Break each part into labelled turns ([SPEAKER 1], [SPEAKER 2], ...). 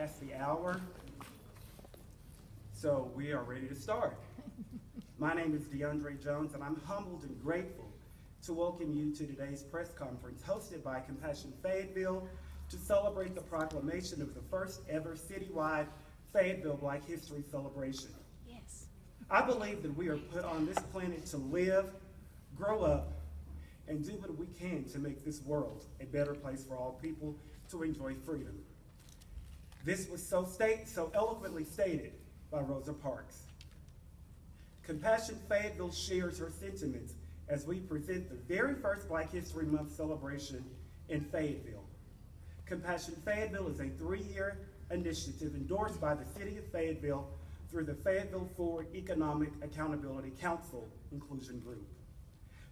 [SPEAKER 1] past the hour, so we are ready to start. My name is DeAndre Jones, and I'm humbled and grateful to welcome you to today's press conference hosted by Compassion Fayetteville to celebrate the proclamation of the first ever citywide Fayetteville Black History celebration.
[SPEAKER 2] Yes.
[SPEAKER 1] I believe that we are put on this planet to live, grow up, and do what we can to make this world a better place for all people to enjoy freedom. This was so eloquently stated by Rosa Parks. Compassion Fayetteville shares her sentiments as we present the very first Black History Month celebration in Fayetteville. Compassion Fayetteville is a 3-year initiative endorsed by the City of Fayetteville through the Fayetteville Forward Economic Accountability Council Inclusion Group.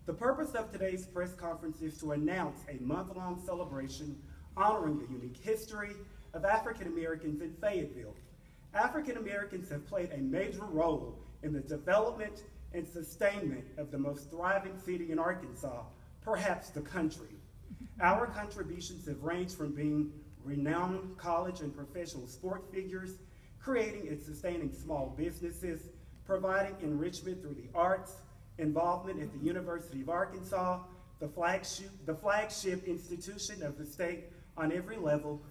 [SPEAKER 1] The purpose of today's press conference is to announce a month-long celebration honoring the unique history of African Americans in Fayetteville. African Americans have played a major role in the development and sustainment of the most thriving city in Arkansas, perhaps the country. Our contributions have ranged from being renowned college and professional sport figures, creating and sustaining small businesses, providing enrichment through the arts, involvement at the University of Arkansas, the flagship institution of the state on every level,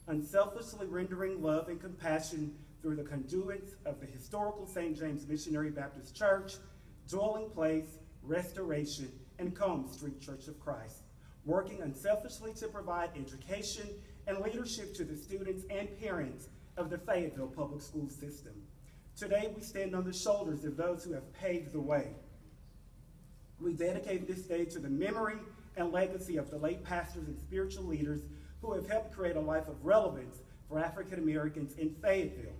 [SPEAKER 1] unselfishly rendering love and compassion through the conduits of the historical St. James Missionary Baptist Church, Dwelling Place, Restoration, and Combs Street Church of Christ, working unselfishly to provide education and leadership to the students and parents of the Fayetteville public school system. Today, we stand on the shoulders of those who have paved the way. We dedicate this day to the memory and legacy of the late pastors and spiritual leaders who have helped create a life of relevance for African Americans in Fayetteville,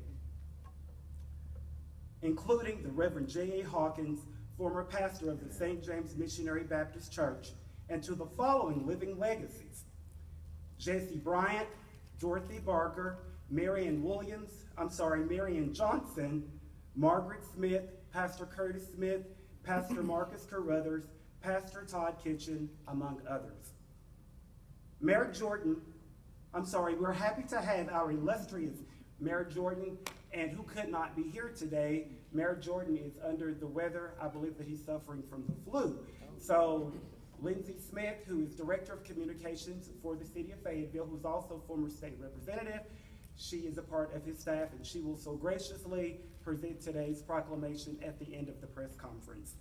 [SPEAKER 1] including the Reverend J.A. Hawkins, former pastor of the St. James Missionary Baptist Church, and to the following living legacies: Jesse Bryant, Dorothy Barker, Marion Johnson, Margaret Smith, Pastor Curtis Smith, Pastor Marcus Carruthers, Pastor Todd Kitchen, among others. We're happy to have our illustrious Mayor Jordan, and who could not be here today. Mayor Jordan is under the weather. I believe that he's suffering from the flu. So Lindsay Smith, who is Director of Communications for the City of Fayetteville, who's also former state representative, she is a part of his staff, and she will so graciously present today's proclamation at the end of the press conference.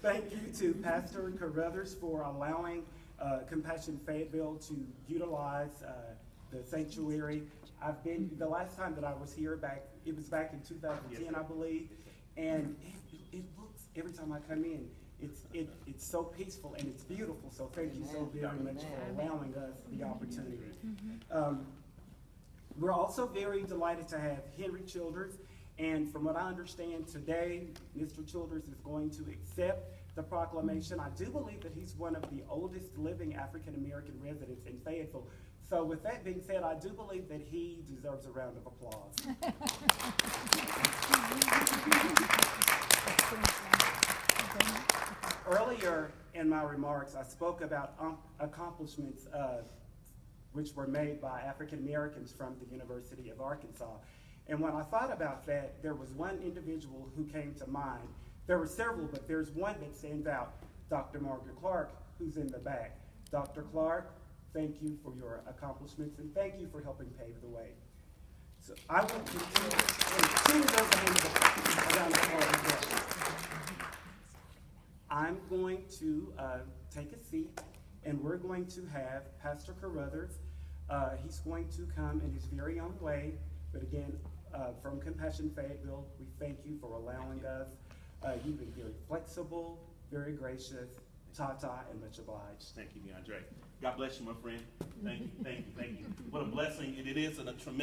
[SPEAKER 1] Thank you to Pastor Carruthers for allowing Compassion Fayetteville to utilize the sanctuary. The last time that I was here it was back in 2010, I believe, and it looks, every time I come in, it's so peaceful and it's beautiful, so thank you so very much for allowing us the opportunity. We're also very delighted to have Henry Childers, and from what I understand today, Mr. Childers is going to accept the proclamation. I do believe that he's one of the oldest living African American residents in Fayetteville. So with that being said, I do believe that he deserves a round of applause. Earlier in my remarks, I spoke about accomplishments which were made by African Americans from the University of Arkansas. And when I thought about that, there was one individual who came to mind. There were several, but there's one that stands out, Dr. Margaret Clark, who's in the back. Dr. Clark, thank you for your accomplishments, and thank you for helping pave the way. So I will continue I'm going to take a seat, and we're going to have Pastor Carruthers. He's going to come in his very own way, but again, from Compassion Fayetteville, we thank you for allowing us. You've been very flexible, very gracious, ta-ta, and much obliged.
[SPEAKER 3] Thank you, DeAndre. God bless you, my friend. Thank you, thank you, thank you. What a blessing it is and a tremendous